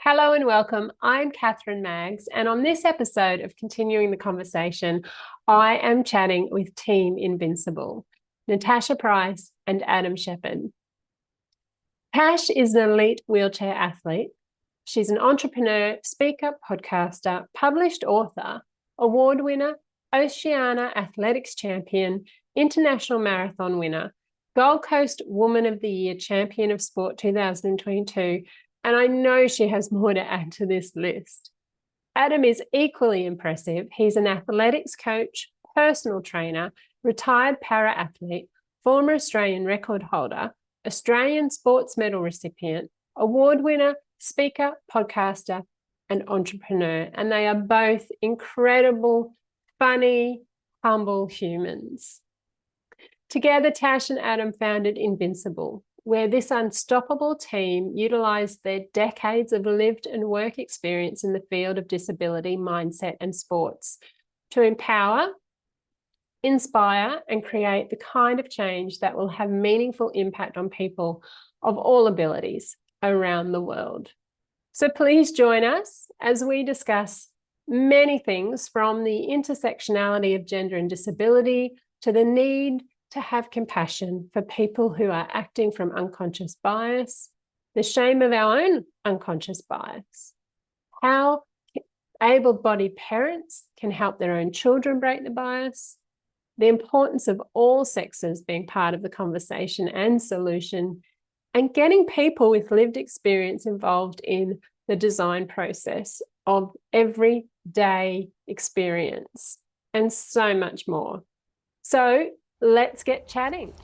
Hello and welcome. I'm Catherine Maggs, and on this episode of Continuing the Conversation, I am chatting with Team InvincAble, Natasha Price and Adam Sheppard. Tash is an elite wheelchair athlete. She's an entrepreneur, speaker, podcaster, published author, award winner, Oceania Athletics Champion, international marathon winner, Gold Coast Woman of the Year Champion of Sport 2022, and I know she has more to add to this list. Adam is equally impressive. He's an athletics coach, personal trainer, retired para-athlete, former Australian record holder, Australian sports medal recipient, award winner, speaker, podcaster, and entrepreneur. And they are both incredible, funny, humble humans. Together, Tash and Adam founded InvincAble, where this unstoppable team utilised their decades of lived and work experience in the field of disability, mindset, and sports to empower, inspire, and create the kind of change that will have meaningful impact on people of all abilities around the world. So please join us as we discuss many things, from the intersectionality of gender and disability to the need to have compassion for people who are acting from unconscious bias, the shame of our own unconscious bias, how able-bodied parents can help their own children break the bias, the importance of all sexes being part of the conversation and solution, and getting people with lived experience involved in the design process of everyday experience, and so much more. So let's get chatting.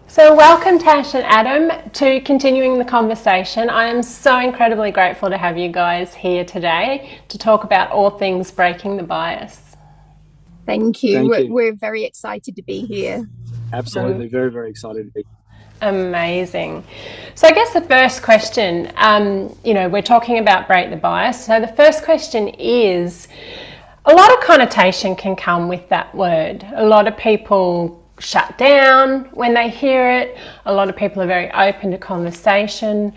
So welcome, Tash and Adam, to Continuing the Conversation. I am so incredibly grateful to have you guys here today to talk about all things breaking the bias. Thank you. We're very excited to be here. Absolutely. Very, very excited to be here. Amazing. So I guess the first question, we're talking about break the bias. So the first question is, a lot of connotation can come with that word. A lot of people shut down when they hear it. A lot of people are very open to conversation.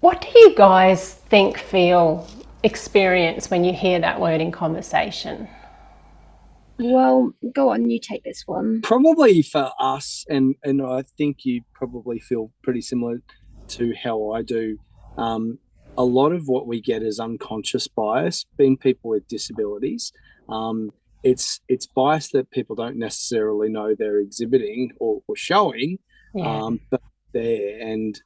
What do you guys think, feel, experience when you hear that word in conversation? Well, go on, you take this one. Probably for us, and I think you probably feel pretty similar to how I do, a lot of what we get is unconscious bias, being people with disabilities. It's bias that people don't necessarily know they're exhibiting or showing, but there. And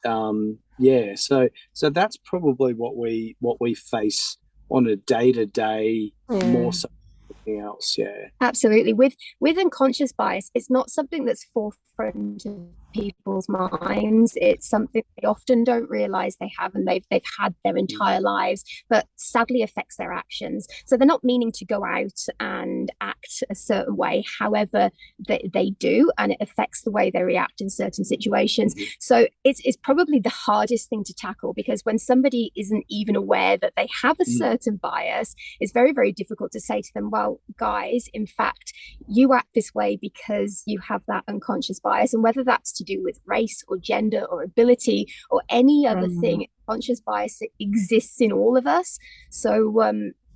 so that's probably what we face on a day-to-day, more so than anything else. Yeah, absolutely. With unconscious bias, it's not something that's forefront of people's minds. It's something they often don't realize they have, and they've had their entire lives, but sadly affects their actions. So they're not meaning to go out and act a certain way, however they do, and it affects the way they react in certain situations. So it's probably the hardest thing to tackle, because when somebody isn't even aware that they have a certain bias, it's very, very difficult to say to them, well, guys, in fact, you act this way because you have that unconscious bias. And whether that's to do with race or gender or ability or any other thing, conscious bias exists in all of us. So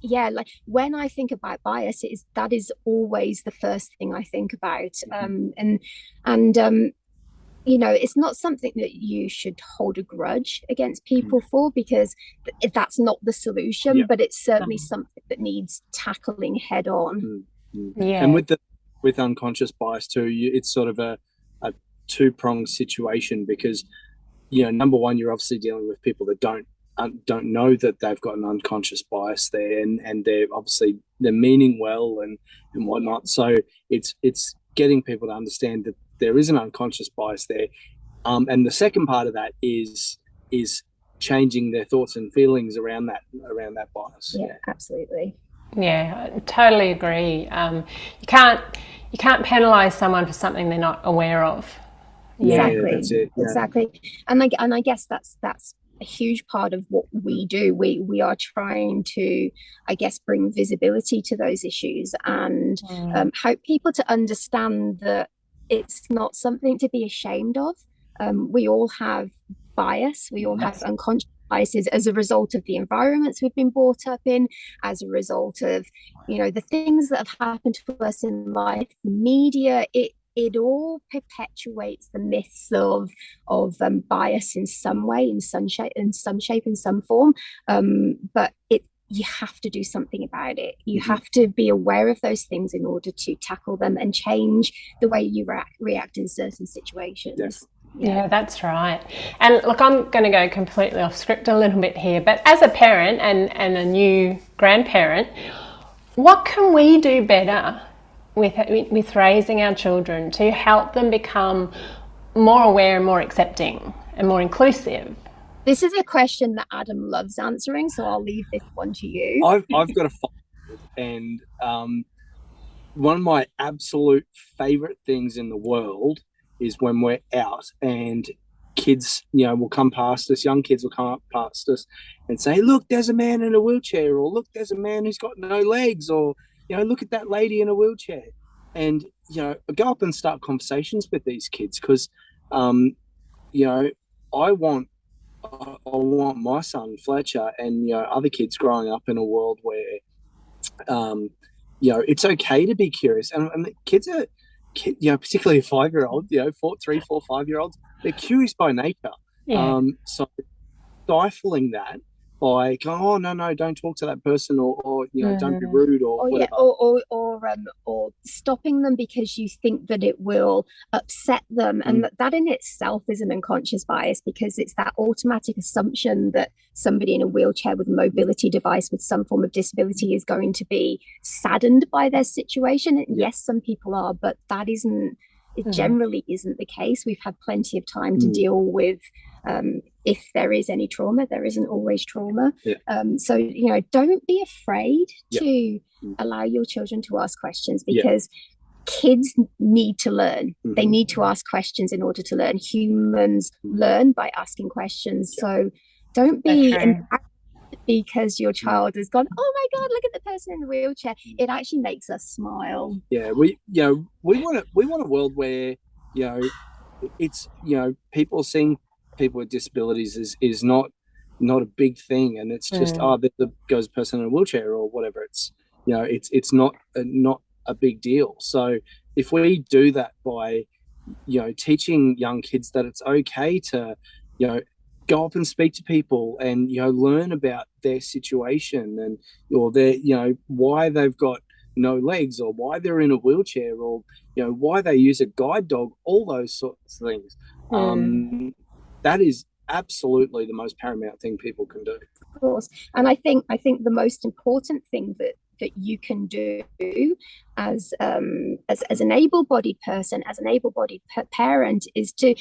like when I think about bias, that is always the first thing I think about. It's not something that you should hold a grudge against people for, because that's not the solution, but it's certainly something that needs tackling head on. And with unconscious bias too, it's sort of a two-pronged situation, because number one, you're obviously dealing with people that don't know that they've got an unconscious bias there, and they're meaning well and whatnot. So it's getting people to understand that there is an unconscious bias there, and the second part of that is changing their thoughts and feelings around that bias. Yeah, absolutely. Yeah, I totally agree. You can't penalize someone for something they're not aware of. Exactly. That's it. Yeah. Exactly. And I guess that's a huge part of what we do. We are trying to, I guess, bring visibility to those issues and help people to understand that it's not something to be ashamed of. We all have bias. We all have unconscious biases as a result of the environments we've been brought up in, as a result of, the things that have happened to us in life, media. It all perpetuates the myths of bias in some way, in some shape, in some form. But you have to do something about it. You have to be aware of those things in order to tackle them and change the way you react in certain situations. Yes. Yeah, that's right. And look, I'm going to go completely off script a little bit here, but as a parent and a new grandparent, what can we do better with raising our children to help them become more aware and more accepting and more inclusive? This is a question that Adam loves answering, so I'll leave this one to you. I've got a five, and one of my absolute favorite things in the world is when we're out and kids, will come past us, young kids will come up past us and say, look, there's a man in a wheelchair, or look, there's a man who's got no legs, or, look at that lady in a wheelchair. And, go up and start conversations with these kids because, I want my son Fletcher and other kids growing up in a world where it's okay to be curious, and the kids are, particularly a 5-year-old, 3, 4, 5-year-olds, they're curious by nature. So stifling that by going, oh no, don't talk to that person, or don't be rude, or whatever. Or stopping them because you think that it will upset them, and that in itself is an unconscious bias, because it's that automatic assumption that somebody in a wheelchair with a mobility device with some form of disability is going to be saddened by their situation. And yes, some people are, but that isn't. It generally isn't the case. We've had plenty of time to deal with if there is any trauma. There isn't always trauma. So, don't be afraid to allow your children to ask questions, because kids need to learn. They need to ask questions in order to learn. Humans learn by asking questions. So don't be embarrassed because your child has gone, oh my God, look at the person in the wheelchair. It actually makes us smile. We want a world where it's people seeing people with disabilities is not a big thing, and it's just there goes a person in a wheelchair or whatever. It's it's not a big deal. So if we do that by teaching young kids that it's okay to go up and speak to people and learn about their situation and or their why they've got no legs, or why they're in a wheelchair, or why they use a guide dog, all those sorts of things. That is absolutely the most paramount thing people can do. Of course. And I think the most important thing that you can do as an able-bodied person, as an able-bodied parent, is to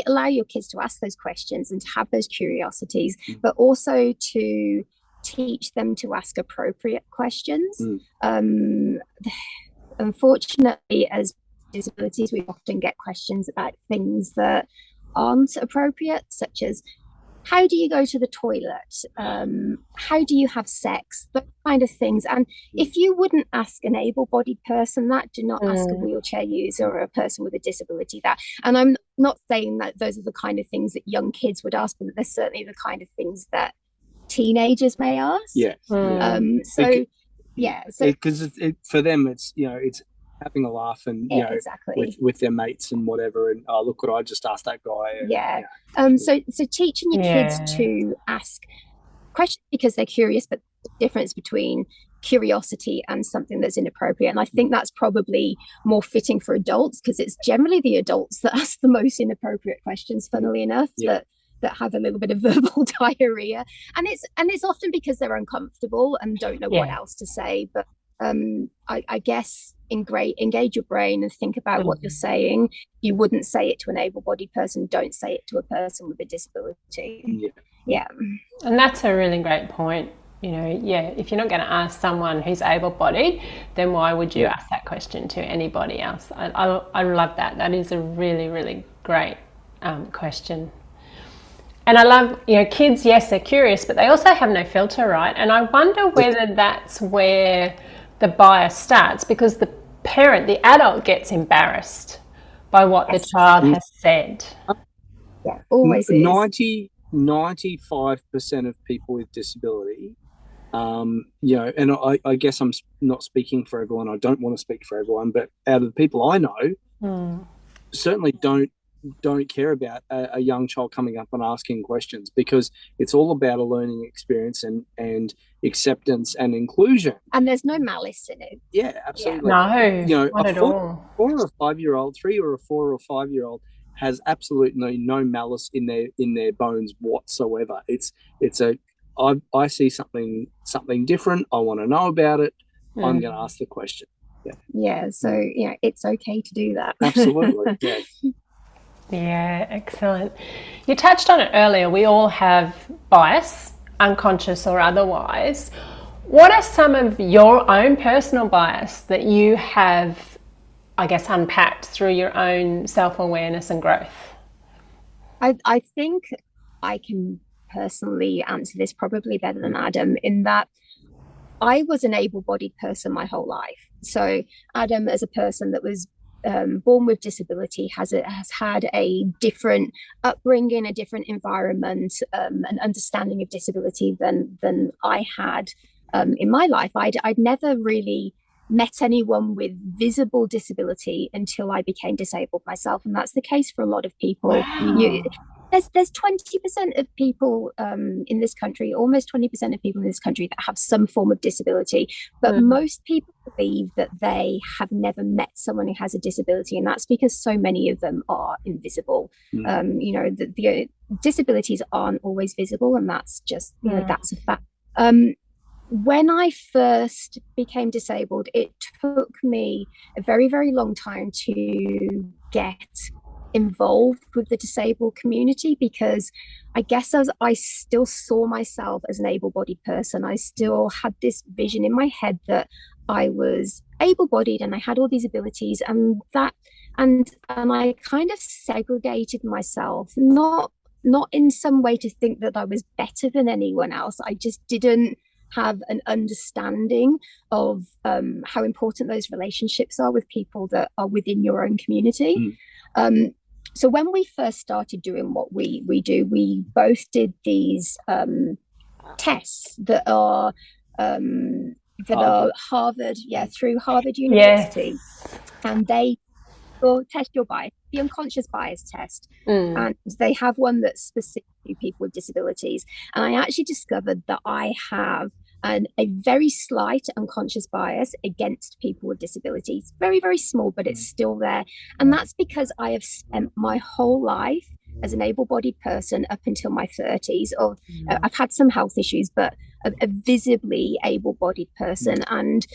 allow your kids to ask those questions and to have those curiosities, but also to teach them to ask appropriate questions. Unfortunately, as disabilities, we often get questions about things that aren't appropriate, such as, how do you go to the toilet? How do you have sex? That kind of things. And if you wouldn't ask an able-bodied person that, do not ask a wheelchair user or a person with a disability that. And I'm not saying that those are the kind of things that young kids would ask, but they're certainly the kind of things that teenagers may ask. Because for them it's it's having a laugh and exactly. with their mates and whatever, and look what I just asked that guy. And, so teaching your kids to ask questions because they're curious, but the difference between curiosity and something that's inappropriate. And I think that's probably more fitting for adults, because it's generally the adults that ask the most inappropriate questions, funnily enough, that have a little bit of verbal diarrhea, and it's often because they're uncomfortable and don't know what else to say. But I guess engage your brain and think about what you're saying. You wouldn't say it to an able-bodied person. Don't say it to a person with a disability. And that's a really great point. If you're not going to ask someone who's able-bodied, then why would you ask that question to anybody else? I love that. That is a really, really great question. And I love, kids, yes, they're curious, but they also have no filter, right? And I wonder whether that's where the bias starts, because the parent, the adult, gets embarrassed by what the child has said. Always is. 95% of people with disability, and I guess I'm not speaking for everyone. I don't want to speak for everyone, but out of the people I know, certainly don't care about a young child coming up and asking questions, because it's all about a learning experience and acceptance and inclusion. And there's no malice in it. Yeah, absolutely. No, not at all. 4 or 5 year old, 3 or a 4 or 5 year old has absolutely no malice in their bones whatsoever. I see something different. I want to know about it. I'm going to ask the question. So it's okay to do that. Absolutely. Yeah, excellent. You touched on it earlier. We all have bias, unconscious or otherwise. What are some of your own personal bias that you have, I guess, unpacked through your own self-awareness and growth? I think I can personally answer this probably better than Adam, in that I was an able-bodied person my whole life. So Adam, as a person that was born with disability, has had a different upbringing, a different environment, an understanding of disability than I had in my life. I'd never really met anyone with visible disability until I became disabled myself, and that's the case for a lot of people. Wow. There's 20% of people in this country, almost 20% of people in this country that have some form of disability, but most people believe that they have never met someone who has a disability, and that's because so many of them are invisible. The disabilities aren't always visible, and that's just that's a fact. When I first became disabled, it took me a very, very long time to get involved with the disabled community, because I guess as I still saw myself as an able-bodied person, I still had this vision in my head that I was able-bodied and I had all these abilities, and I kind of segregated myself, not in some way to think that I was better than anyone else. I just didn't have an understanding of how important those relationships are with people that are within your own community. So when we first started doing what we do, we both did these tests that are Harvard, through Harvard University, and they will test your bias, the unconscious bias test, and they have one that's specific to people with disabilities. And I actually discovered that I have a very slight unconscious bias against people with disabilities. Very, very small, but it's still there. And that's because I have spent my whole life as an able-bodied person up until my 30s. I've had some health issues, but a visibly able-bodied person. And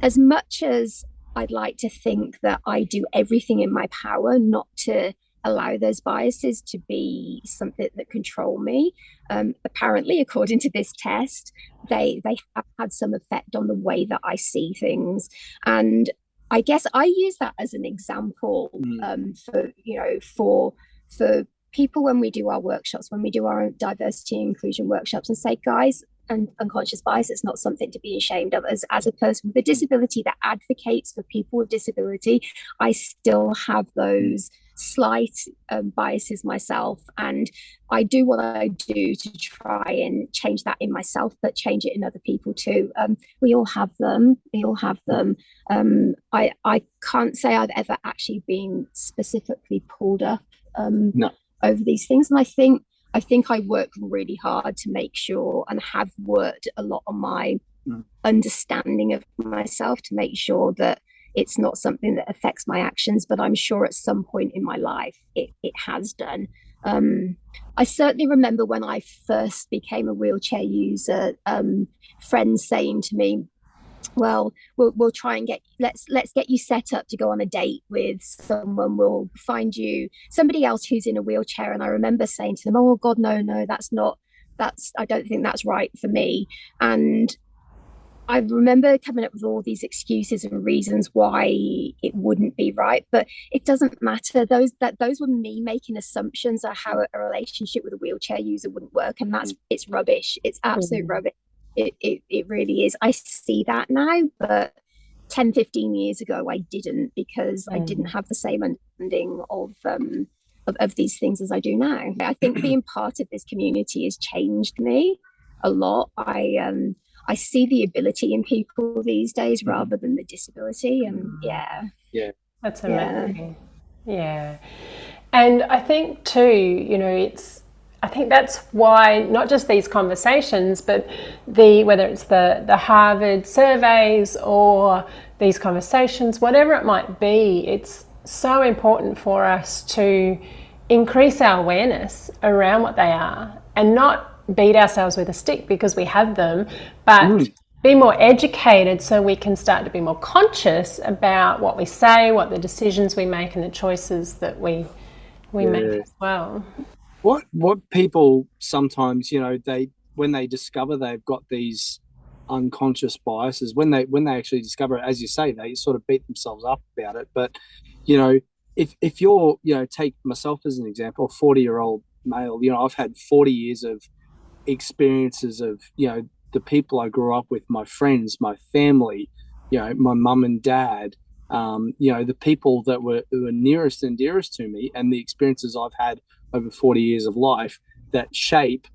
as much as I'd like to think that I do everything in my power not to allow those biases to be something that control me, apparently, according to this test, they have had some effect on the way that I see things. And I guess I use that as an example for people when we do our workshops, when we do our diversity and inclusion workshops, and say, guys, and unconscious bias, it's not something to be ashamed of. As a person with a disability that advocates for people with disability, I still have those slight biases myself, and I do what I do to try and change that in myself, but change it in other people too. We all have them. I can't say I've ever actually been specifically pulled up over these things, and I think I work really hard to make sure, and have worked a lot on my understanding of myself to make sure that it's not something that affects my actions, but I'm sure at some point in my life it has done. I certainly remember when I first became a wheelchair user, friends saying to me, well, we'll try and let's get you set up to go on a date with someone. We'll find you somebody else who's in a wheelchair. And I remember saying to them, oh God, no, I don't think that's right for me. And I remember coming up with all these excuses and reasons why it wouldn't be right, but it doesn't matter. Those were me making assumptions of how a relationship with a wheelchair user wouldn't work, and it's rubbish. It's absolute rubbish. It really is. I see that now, but 10-15 years ago I didn't, because I didn't have the same understanding of of these things as I do now. I think being part of this community has changed me a lot. I see the ability in people these days rather than the disability, and that's amazing. Yeah. And I think too, you know, I think that's why not just these conversations, but whether it's the Harvard surveys or these conversations, whatever it might be, it's so important for us to increase our awareness around what they are and not beat ourselves with a stick because we have them, but be more educated so we can start to be more conscious about what we say, what the decisions we make, and the choices that we make as well. What people sometimes, you know, when they discover they've got these unconscious biases, when they actually discover it, as you say, they sort of beat themselves up about it. But, you know, if you're, you know, take myself as an example, a 40-year-old male, you know, I've had 40 years of experiences of, you know, the people I grew up with, my friends, my family, you know, my mum and dad, you know, the people who were nearest and dearest to me, and the experiences I've had over 40 years of life that shape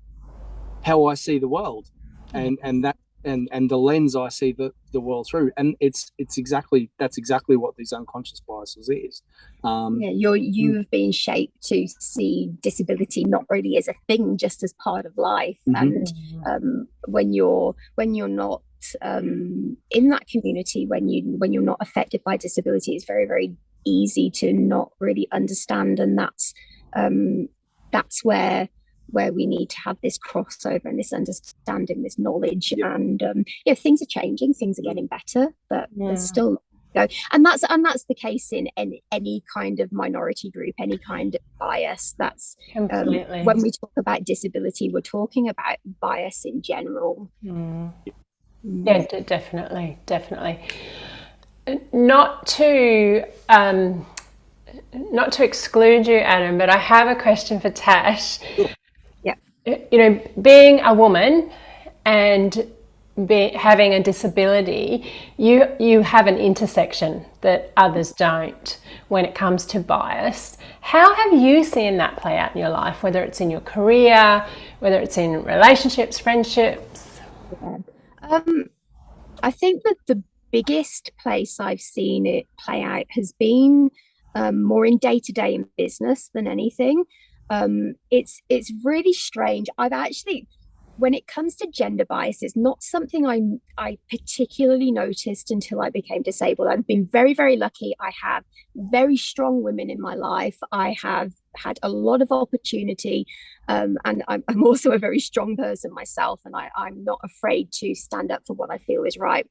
how I see the world, and the lens I see the world through. And that's exactly what these unconscious biases is. You've been shaped to see disability not really as a thing, just as part of life. And when you're not in that community, when you're not affected by disability, it's very, very easy to not really understand. And that's where we need to have this crossover and this understanding, this knowledge. And things are changing, things are getting better, but there's still go. And that's the case in any kind of minority group, any kind of bias. That's when we talk about disability, we're talking about bias in general. Yeah, definitely. Not to exclude you, Adam, but I have a question for Tash. Yeah. You know, being a woman and having a disability, you have an intersection that others don't when it comes to bias. How have you seen that play out in your life, whether it's in your career, whether it's in relationships, friendships? I think that the biggest place I've seen it play out has been more in day-to-day in business than anything. It's really strange. I've actually, when it comes to gender bias, it's not something I particularly noticed until I became disabled. I've been very, very lucky. I have very strong women in my life. I have had a lot of opportunity, and I'm also a very strong person myself, and I'm not afraid to stand up for what I feel is right.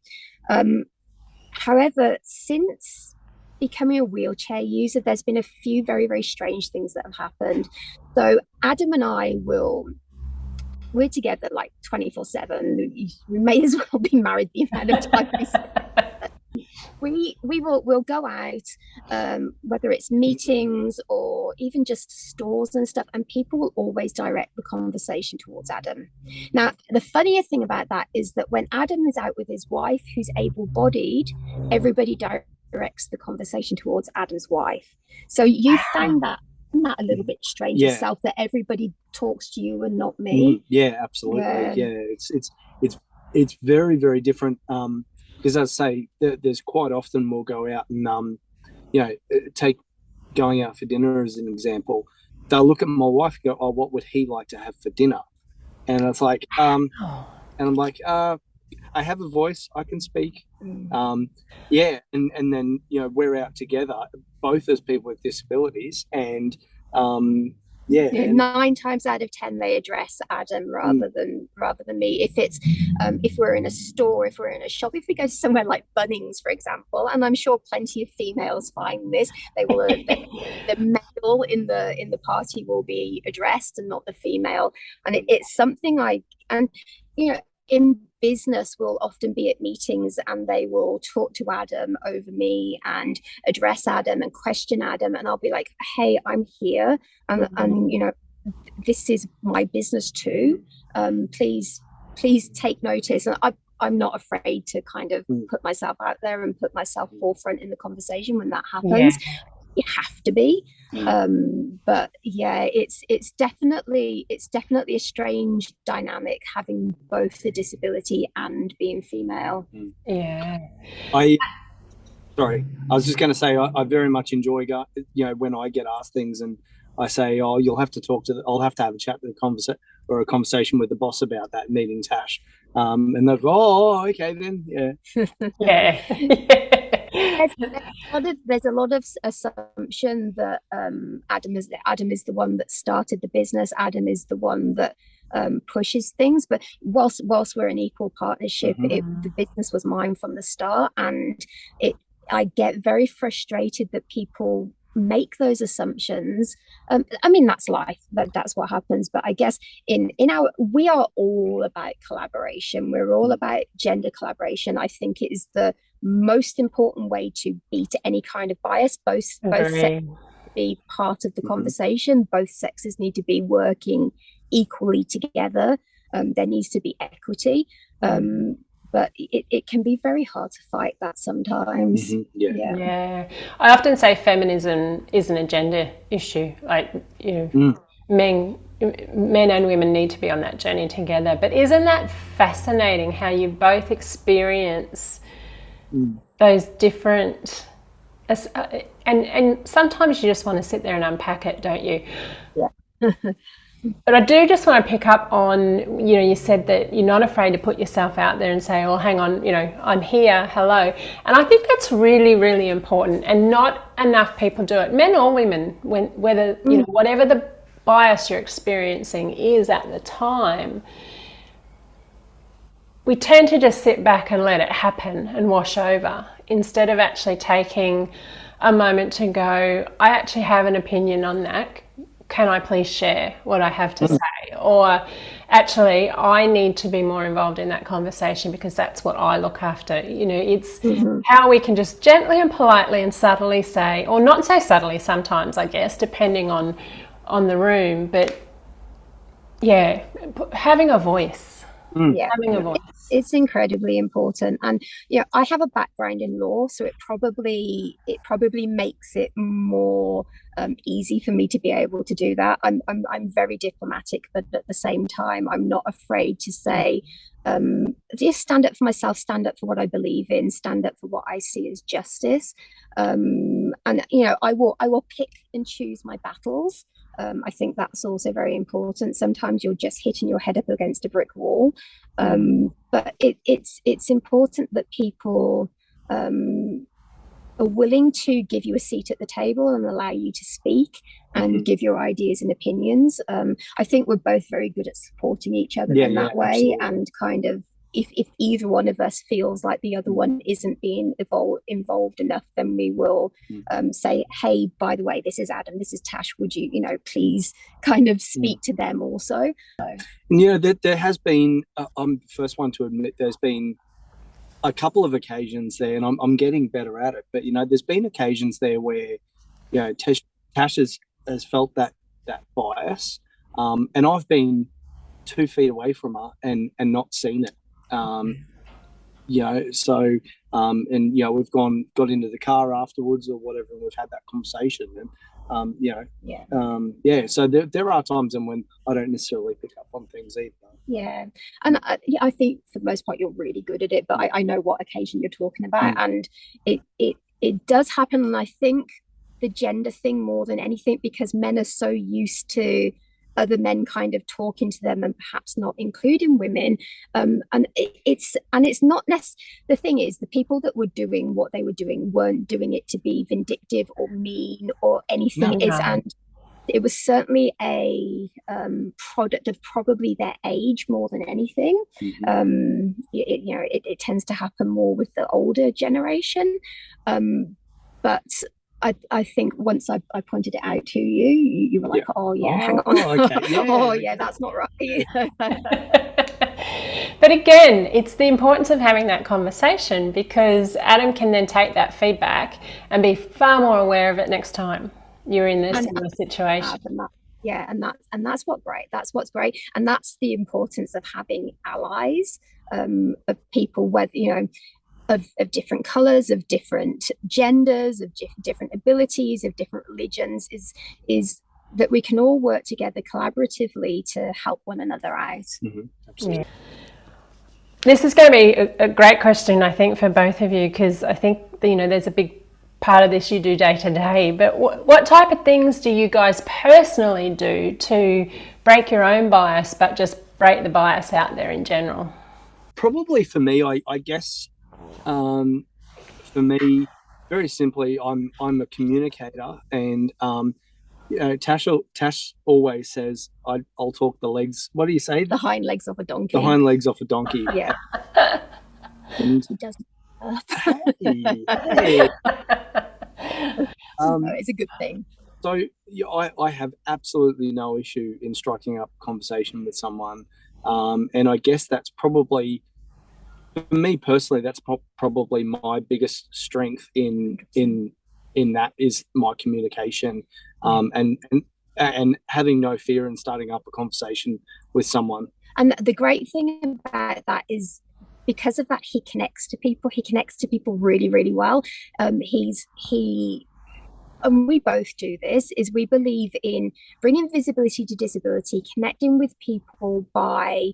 However, since becoming a wheelchair user, there's been a few very, very strange things that have happened. So Adam and I we're together like 24/7. We may as well be married the amount of time we'll go out, whether it's meetings or even just stores and stuff, and people will always direct the conversation towards Adam. Now, the funnier thing about that is that when Adam is out with his wife, who's able-bodied, everybody directs the conversation towards Adam's wife. So you found that a little bit strange yourself, that everybody talks to you and not me. Yeah, absolutely. It's very, very different, because as I say, there's quite often we'll go out and take going out for dinner as an example. They'll look at my wife and go, oh, what would he like to have for dinner? And it's like and I'm like, I have a voice, I can speak. And then we're out together, both as people with disabilities, and 9 times out of 10 they address Adam rather than me. If it's if we're in a store, if we're in a shop, if we go somewhere like Bunnings, for example, and I'm sure plenty of females find this, they will the male in the party will be addressed and not the female. And it's something in business, we'll often be at meetings and they will talk to Adam over me and address Adam and question Adam, and I'll be like, hey, I'm here and this is my business too, please take notice. And I'm not afraid to kind of put myself out there and put myself forefront in the conversation when that happens. you have to be. But yeah, it's definitely a strange dynamic having both the disability and being female. Yeah. Sorry, I was just going to say I very much enjoy when I get asked things and I say, oh, you'll have to I'll have to have a chat with a conversation with the boss about that, meeting Tash. And they'll go, oh, okay then, yeah. Yeah. There's a lot of assumption that Adam is the one that started the business. Adam is the one that pushes things. But whilst we're an equal partnership, the business was mine from the start, and I get very frustrated that people make those assumptions. I mean, that's life, that's what happens. But I guess we are all about collaboration. We're all about gender collaboration. I think it is the most important way to beat any kind of bias. Both sexes need to be part of the conversation. Both sexes need to be working equally together. There needs to be equity. But it can be very hard to fight that sometimes. Yeah. I often say feminism isn't a gender issue. Like, men and women need to be on that journey together. But isn't that fascinating how you both experience those different, and sometimes you just want to sit there and unpack it, don't you? Yeah. But I do just want to pick up on, you said that you're not afraid to put yourself out there and say, oh, hang on, I'm here, hello. And I think that's really, really important, and not enough people do it, men or women, whether, whatever the bias you're experiencing is at the time. We tend to just sit back and let it happen and wash over, instead of actually taking a moment to go, I actually have an opinion on that. Can I please share what I have to say? Or actually, I need to be more involved in that conversation because that's what I look after. It's how we can just gently and politely and subtly say, or not so subtly sometimes, I guess, depending on the room. But yeah, having a voice. Having a voice. It's incredibly important. And I have a background in law, so it probably makes it more easy for me to be able to do that. I'm very diplomatic, but at the same time, I'm not afraid to say, just stand up for myself, stand up for what I believe in, stand up for what I see as justice. And I will pick and choose my battles. I think that's also very important. Sometimes you're just hitting your head up against a brick wall, but it's important that people are willing to give you a seat at the table and allow you to speak and give your ideas and opinions. I think we're both very good at supporting each other in that way. Absolutely. And kind of if either one of us feels like the other one isn't being involved enough, then we will say, hey, by the way, this is Adam, this is Tash, would you please kind of speak to them also. There has been, I'm the first one to admit, there's been a couple of occasions there, and I'm getting better at it, but there's been occasions there where Tash has felt that bias, and I've been 2 feet away from her and not seen it. We've got into the car afterwards or whatever, and we've had that conversation, and so there are times when I don't necessarily pick up on things either. And I think for the most part you're really good at it, but I know what occasion you're talking about, and it does happen. And I think the gender thing more than anything, because men are so used to other men kind of talking to them and perhaps not including women, and it's not the thing is, the people that were doing what they were doing weren't doing it to be vindictive or mean or anything. And it was certainly a product of probably their age more than anything. It tends to happen more with the older generation, but I think once I pointed it out to you, you were like, hang on. Okay. That's not right. But again, it's the importance of having that conversation, because Adam can then take that feedback and be far more aware of it next time you're in this similar situation. And that's what's great. That's what's great. And that's the importance of having allies, of people, whether, of different colors, of different genders, of different abilities, of different religions, is that we can all work together collaboratively to help one another out. Absolutely. Yeah. This is going to be a great question, I think, for both of you, because I think, you know, there's a big part of this you do day to day, but what type of things do you guys personally do to break your own bias, but just break the bias out there in general? Probably for me, I guess, for me, very simply, I'm a communicator, and you know, Tash always says, I'll talk the legs. What do you say? The hind legs of a donkey. The hind legs off a donkey. Yeah. And He doesn't. hey. It's a good thing. So yeah, I have absolutely no issue in striking up a conversation with someone, and I guess that's probably, for me personally, that's probably my biggest strength in that is my communication, and having no fear in starting up a conversation with someone. And the great thing about that is, because of that, he connects to people. He connects to people really, really well. And we both do this, is we believe in bringing visibility to disability, connecting with people by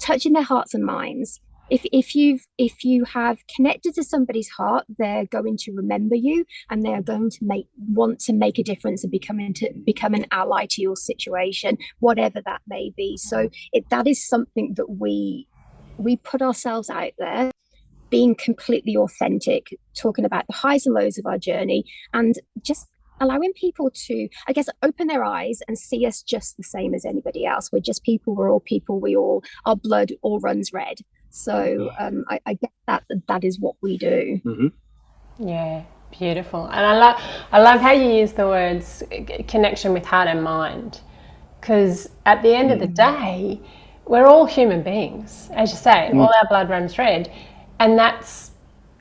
touching their hearts and minds. If you have connected to somebody's heart, they're going to remember you, and they're going to want to make a difference and become an ally to your situation, whatever that may be. So that is something that we put ourselves out there, being completely authentic, talking about the highs and lows of our journey, and just allowing people to, I guess, open their eyes and see us just the same as anybody else. We're just people. We're all people. Our blood all runs red. So I get that is what we do. Yeah, beautiful. And I love how you use the words connection with heart and mind, because at the end of the day, we're all human beings, as you say. All our blood runs red. And that's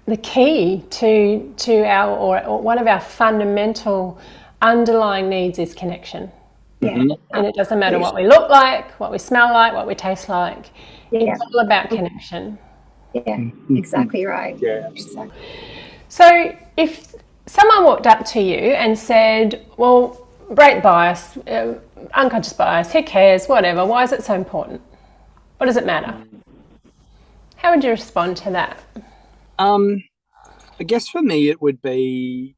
the key to our, or one of our fundamental underlying needs is connection. Yeah. And it doesn't matter what we look like, what we smell like, what we taste like. Yeah. It's all about connection. Yeah, exactly right. Yeah, exactly. So if someone walked up to you and said, well, break bias, unconscious bias, who cares, whatever, why is it so important? What does it matter? How would you respond to that? I guess for me it would be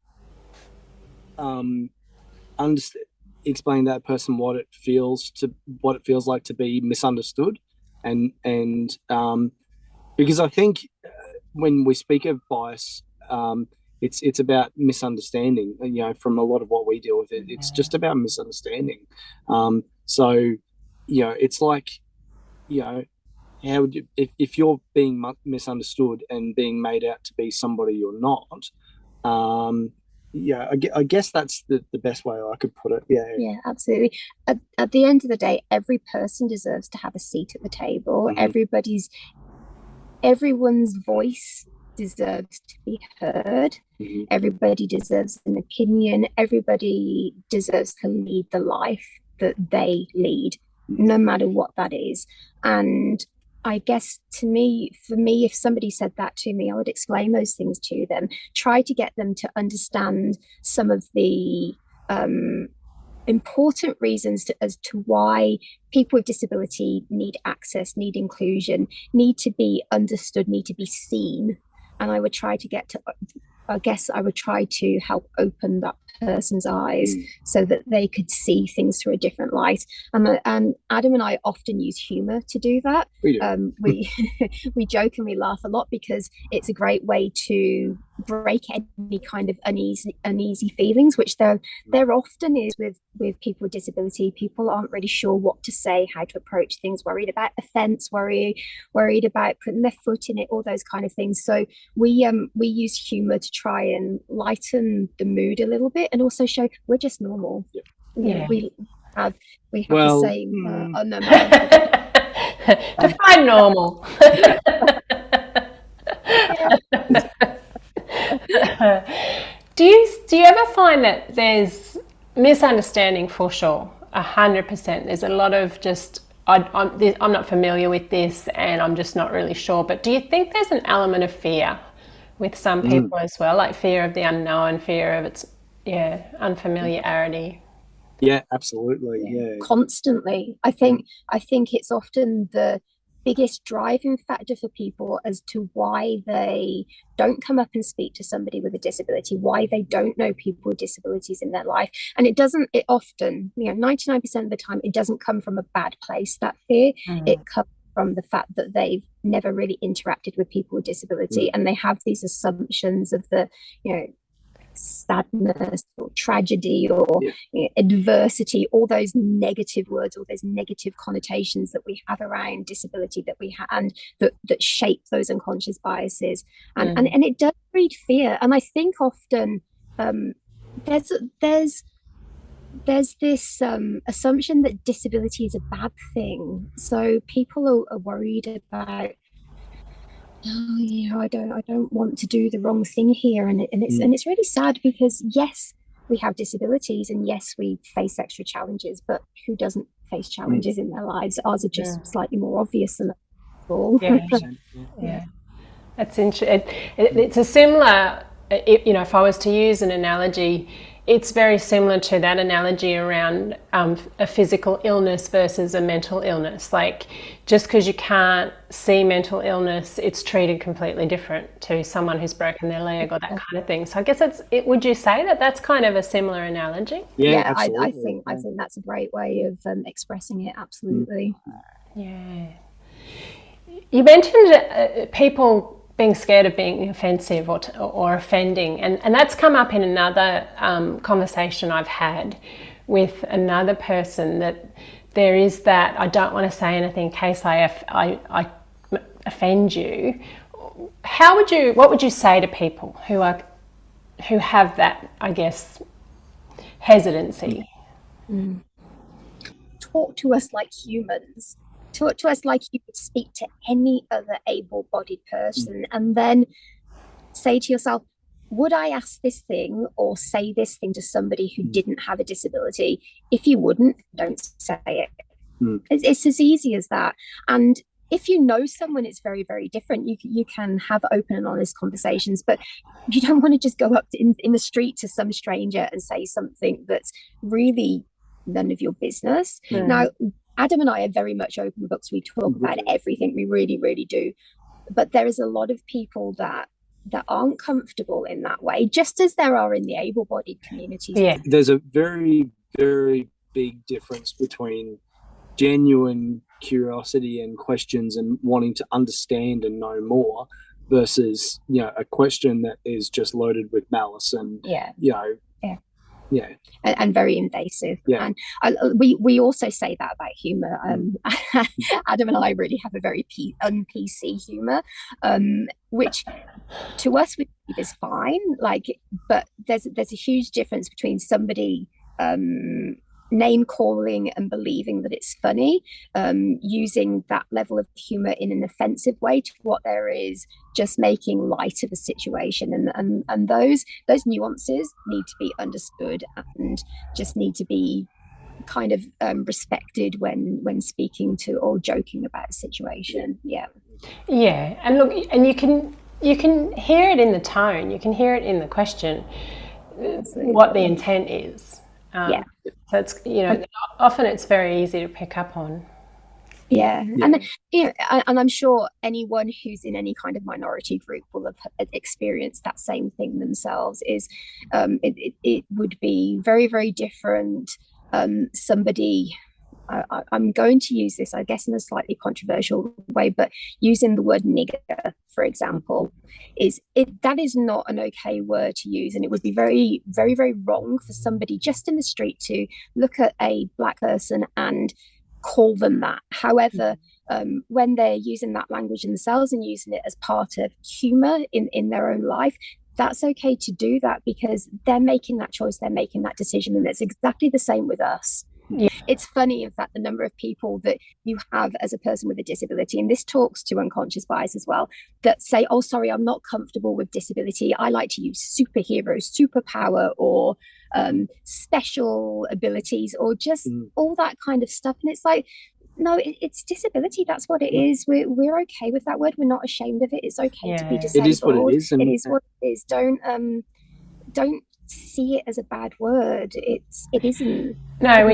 explain to that person what it feels like to be misunderstood, and because I think when we speak of bias, it's about misunderstanding. You know, from a lot of what we deal with, it's just about misunderstanding. So, you know, it's like, you know, how would you, if you're being misunderstood and being made out to be somebody you're not, yeah, I guess that's the best way I could put it. Yeah, absolutely. At the end of the day, every person deserves to have a seat at the table. Everyone's voice deserves to be heard. Everybody deserves an opinion. Everybody deserves to lead the life that they lead, no matter what that is. And I guess for me, if somebody said that to me, I would explain those things to them, try to get them to understand some of the important reasons as to why people with disability need access, need inclusion, need to be understood, need to be seen. And I would try to help open that person's eyes so that they could see things through a different light. And Adam and I often use humor to do that. We joke and we laugh a lot, because it's a great way to break any kind of uneasy feelings, which there often is with people with disability. People aren't really sure what to say, how to approach things, worried about offense, worried about putting their foot in it, all those kind of things. So we use humor to try and lighten the mood a little bit, and also show we're just normal. We have the same define normal. Do you ever find that there's misunderstanding? For sure, 100%. There's a lot of just I'm not familiar with this and I'm just not really sure. But do you think there's an element of fear with some people as well, like fear of the unknown, fear of its unfamiliarity? Yeah, absolutely. Yeah. Constantly. I think it's often the biggest driving factor for people as to why they don't come up and speak to somebody with a disability, why they don't know people with disabilities in their life. And it often, 99% of the time, it doesn't come from a bad place, that fear. It comes from the fact that they've never really interacted with people with disability, and they have these assumptions of the, sadness or tragedy or adversity, all those negative words, all those negative connotations that we have around disability that we have, and that shape those unconscious biases, and it does breed fear. And I think often there's this assumption that disability is a bad thing, so people are worried about, I don't want to do the wrong thing here, and it's really sad, because yes, we have disabilities, and yes, we face extra challenges, but who doesn't face challenges in their lives? Ours are just slightly more obvious than all. Yeah. That's interesting. It's a similar, if I was to use an analogy, it's very similar to that analogy around a physical illness versus a mental illness. Like, just because you can't see mental illness, it's treated completely different to someone who's broken their leg or that kind of thing. So I guess would you say that that's kind of a similar analogy? Yeah, I think that's a great way of expressing it. Absolutely. Yeah. You mentioned people being scared of being offensive or offending, and that's come up in another conversation I've had with another person, that there is that I don't want to say anything in case I offend you. What would you say to people who have that, I guess, hesitancy? Talk to us like humans. Talk to us like you would speak to any other able-bodied person, and then say to yourself, would I ask this thing or say this thing to somebody who didn't have a disability? If you wouldn't, don't say it. It's as easy as that. And if you know someone, it's very, very different. You can have open and honest conversations, but you don't want to just go up in the street to some stranger and say something that's really none of your business. Now, Adam and I are very much open books. We talk about everything. We really, really do. But there is a lot of people that aren't comfortable in that way, just as there are in the able-bodied community. Yeah. There's a very, very big difference between genuine curiosity and questions and wanting to understand and know more versus, a question that is just loaded with malice and, and very invasive. And we also say that about humor. Adam and I really have a very un-PC humor, which to us is fine. But there's a huge difference between somebody name calling and believing that it's funny, using that level of humor in an offensive way, to what there is just making light of a situation, and those nuances need to be understood and just need to be kind of respected when speaking to or joking about a situation. And look, and you can hear it in the tone, you can hear it in the question, what the intent is. So it's, often it's very easy to pick up on. And I'm sure anyone who's in any kind of minority group will have experienced that same thing themselves. It would be very, very different. Somebody, I'm going to use this, I guess, in a slightly controversial way, but using the word nigger, for example, that is not an okay word to use, and it would be very, very, very wrong for somebody just in the street to look at a Black person and call them that. However, when they're using that language in themselves and using it as part of humor in their own life, that's okay to do that, because they're making that choice, they're making that decision, and it's exactly the same with us. It's funny, in fact, the number of people that you have as a person with a disability, and this talks to unconscious bias as well, that say, oh, sorry, I'm not comfortable with disability. I like to use superheroes, superpower, or special abilities, or just all that kind of stuff. And it's like, no, it's disability. That's what it is. We're okay with that word. We're not ashamed of it. It's okay to be disabled. It is what it is. It is what it is. Don't see it as a bad word. It isn't. No,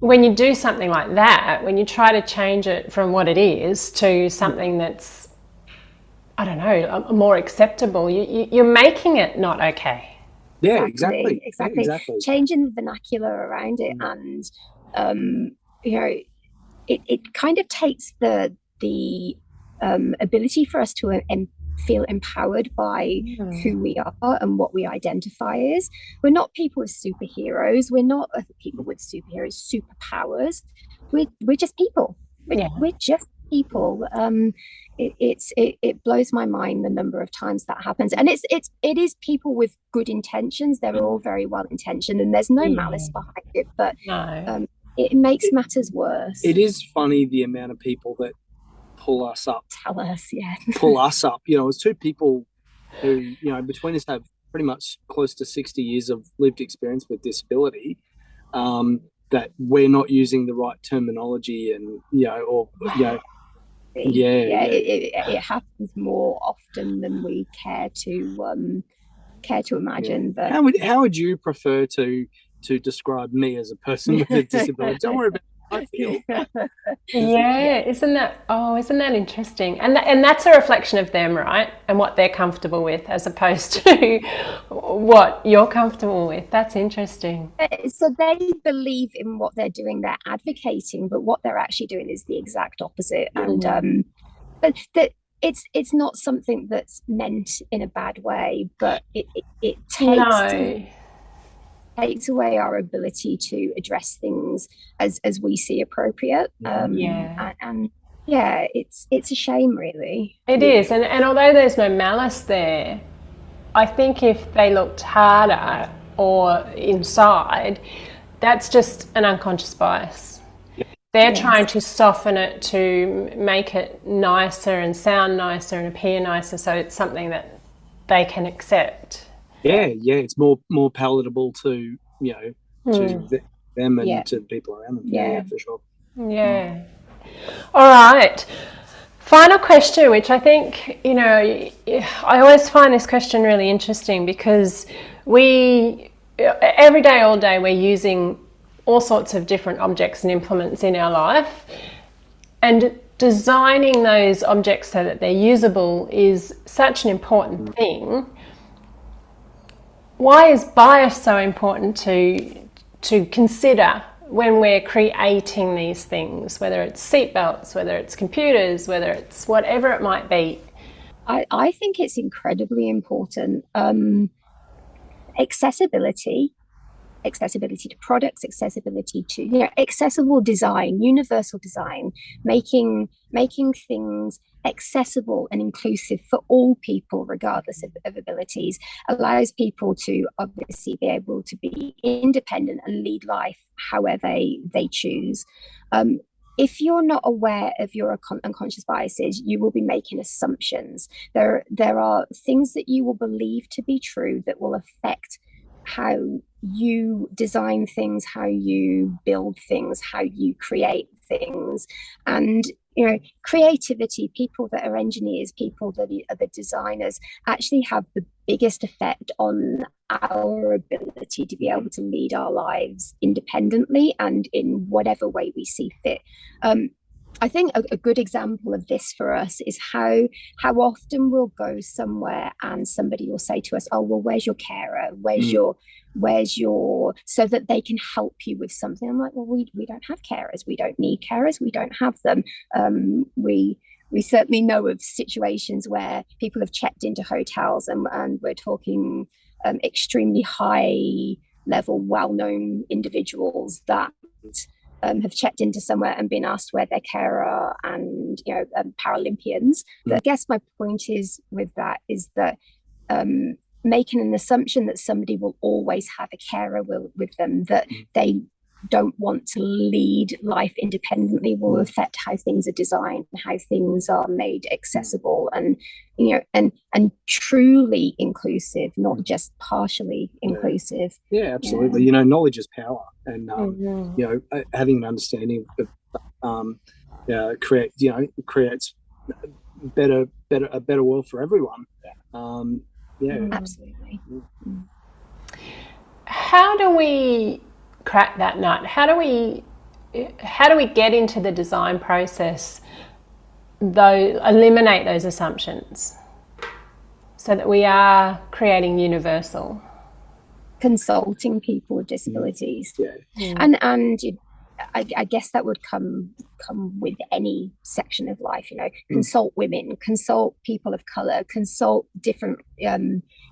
when you do something like that, when you try to change it from what it is to something that's, I don't know, more acceptable, you're making it not okay. Yeah, exactly. Changing the vernacular around it, and it kind of takes the ability for us to feel empowered by who we are and what we identify as. We're not people with superheroes. We're not people with superpowers. We're just people. We're just people. It blows my mind the number of times that happens, and it is people with good intentions. They're all very well intentioned, and there's no malice behind it, but it makes matters worse. It is funny the amount of people that pull us up. Pull us up. It's two people who, between us have pretty much close to 60 years of lived experience with disability, that we're not using the right terminology and, it happens more often than we care to imagine. But how would you prefer to describe me as a person with a disability? Don't worry about how I feel. Isn't that interesting? And that's a reflection of them, right? And what they're comfortable with, as opposed to what you're comfortable with. That's interesting. So they believe in what they're doing, they're advocating, but what they're actually doing is the exact opposite. And but that it's not something that's meant in a bad way, but it takes away our ability to address things as we see appropriate. It's a shame, really. It is, and although there's no malice there, I think if they looked harder or inside, that's just an unconscious bias. They're trying to soften it to make it nicer and sound nicer and appear nicer, so it's something that they can accept. It's more palatable to to them and to the people around them. Yeah, for sure. Yeah. All right. Final question, which I think, I always find this question really interesting, because every day, all day, we're using all sorts of different objects and implements in our life, and designing those objects so that they're usable is such an important thing. Why is bias so important to consider when we're creating these things, whether it's seatbelts, whether it's computers, whether it's whatever it might be? I think it's incredibly important. Accessibility to products, accessibility to accessible design, universal design, making things accessible and inclusive for all people regardless of abilities, allows people to obviously be able to be independent and lead life however they choose. If you're not aware of your unconscious biases, you will be making assumptions. There are things that you will believe to be true that will affect how you design things, how you build things, how you create things. And creativity, people that are engineers, people that are the designers, actually have the biggest effect on our ability to be able to lead our lives independently and in whatever way we see fit. I think a good example of this for us is how often we'll go somewhere and somebody will say to us, "Oh, well, where's your carer? Where's your," so that they can help you with something. I'm like, well, we don't have carers. We don't need carers. We don't have them. We certainly know of situations where people have checked into hotels and we're talking extremely high level, well-known individuals that have checked into somewhere and been asked where their carer and Paralympians. But I guess my point is with that is that making an assumption that somebody will always have a carer with them, that they don't want to lead life independently, will affect how things are designed, how things are made accessible and truly inclusive, not just partially inclusive. Absolutely. Knowledge is power, and having an understanding of creates a better world for everyone. Absolutely. How do we crack that nut? How do we get into the design process, though, eliminate those assumptions so that we are creating universal? Consulting people with disabilities. And I guess that would come with any section of life, consult women, consult people of color, consult different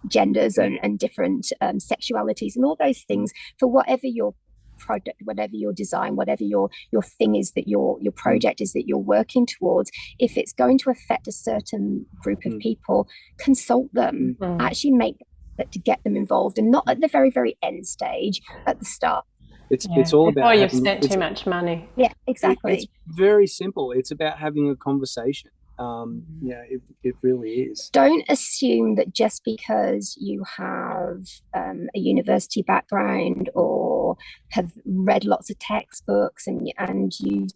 genders and different sexualities, and all those things for whatever your product, whatever your design, whatever your thing is, that your project is that you're working towards. If it's going to affect a certain group of people, consult them, actually make that to get them involved, and not at the very, very end stage, at the start. It's all about you've spent too much money. Yeah, exactly. It's very simple. It's about having a conversation. It really is. Don't assume that just because you have a university background or have read lots of textbooks and you've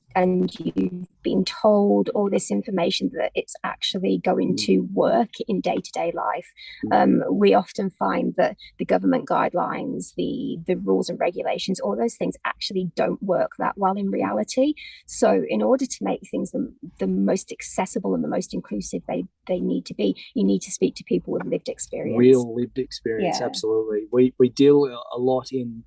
been told all this information that it's actually going to work in day-to-day life. We often find that the government guidelines, the rules and regulations, all those things actually don't work that well in reality. So in order to make things the most accessible and the most inclusive they need to be, you need to speak to people with lived experience. Real lived experience, absolutely. We deal a lot in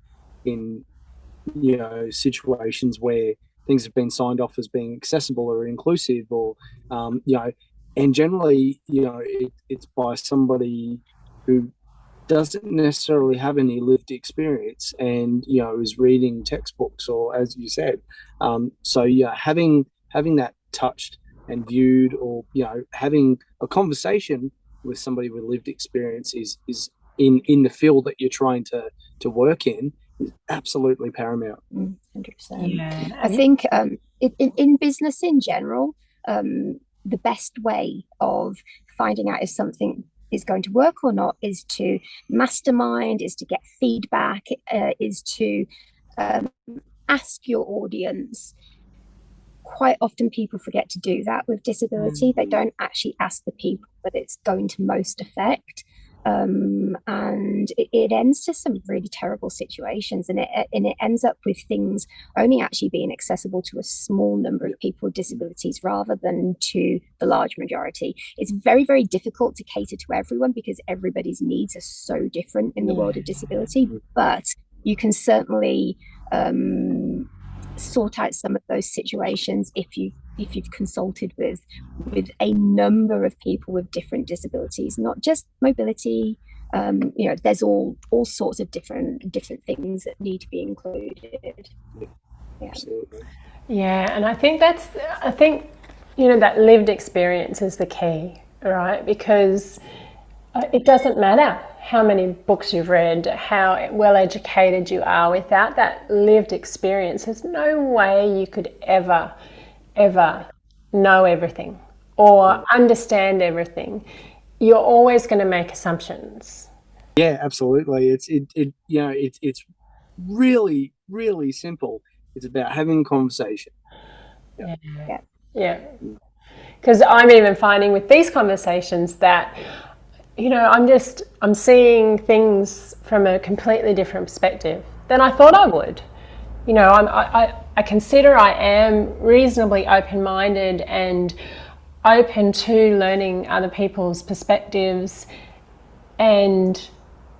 situations where things have been signed off as being accessible or inclusive, or and generally it's by somebody who doesn't necessarily have any lived experience and is reading textbooks, or as you said, having that touched and viewed, or having a conversation with somebody with lived experience is in the field that you're trying to work in is absolutely paramount. 100%. I think in business in general, the best way of finding out if something is going to work or not is to mastermind, is to get feedback, is to ask your audience. Quite often people forget to do that with disability. They don't actually ask the people that it's going to most affect. And it ends to some really terrible situations, and it ends up with things only actually being accessible to a small number of people with disabilities rather than to the large majority. It's very, very difficult to cater to everyone because everybody's needs are so different in the world of disability, but you can certainly sort out some of those situations if you've consulted with a number of people with different disabilities, not just mobility. There's all sorts of different things that need to be included. Absolutely. Yeah, and I think that lived experience is the key, right? Because it doesn't matter how many books you've read, how well educated you are, without that lived experience, there's no way you could ever know everything or understand everything. You're always going to make assumptions. Yeah, absolutely. It's really, really simple. It's about having a conversation. Yeah. Because I'm even finding with these conversations that I'm seeing things from a completely different perspective than I thought I would. I consider I am reasonably open-minded and open to learning other people's perspectives and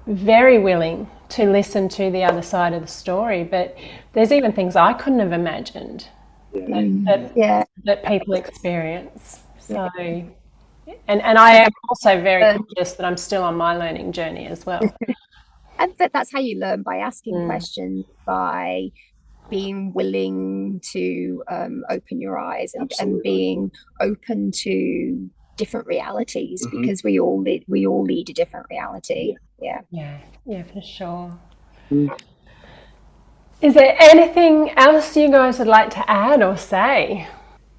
very willing to listen to the other side of the story. But there's even things I couldn't have imagined that people experience. So, and I am also very conscious that I'm still on my learning journey as well. And that's how you learn, by asking questions, by being willing to open your eyes and being open to different realities, because we all lead a different reality. Yeah, for sure. Is there anything else you guys would like to add or say?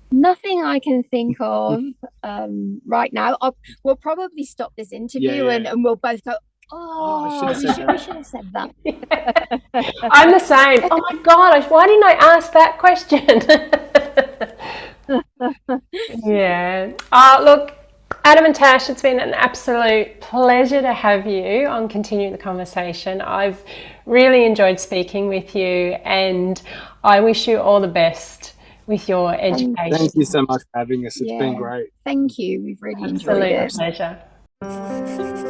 Nothing I can think of right now. We'll probably stop this interview and we'll both go, Oh, I should have said we should have said that. I'm the same. Oh my God, why didn't I ask that question? Yeah. Look, Adam and Tash, it's been an absolute pleasure to have you on Continuing the Conversation. I've really enjoyed speaking with you, and I wish you all the best with your education. Thank you so much for having us. It's been great. Thank you. We've really enjoyed it. Absolute pleasure.